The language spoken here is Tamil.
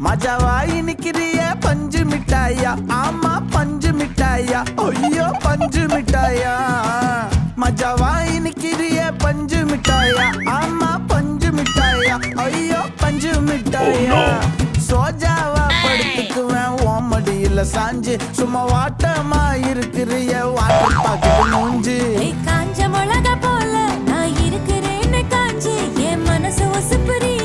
மஜாவாய் நிக்கிறிய பஞ்சு மிட்டாயா, ஆமா பஞ்சு மிட்டாயா, ஐயோ பஞ்சு மிட்டாயா. மஜாவாய் நிக்கிறிய பஞ்சு மிட்டாயா, ஆமா பஞ்சு மிட்டாயா, ஐயோ பஞ்சு மிட்டாயா. சோஜாவா படுத்துக்குவேன் ஓமடியில சாஞ்சு, சும்மா வாட்டமா இருக்கிறிய வாட்டர் பாக்கெட் மூஞ்சு. காஞ்ச மிளகா போல நான் இருக்கிறேன்னு காஞ்சு என் மனசு ஒசுப்புரிய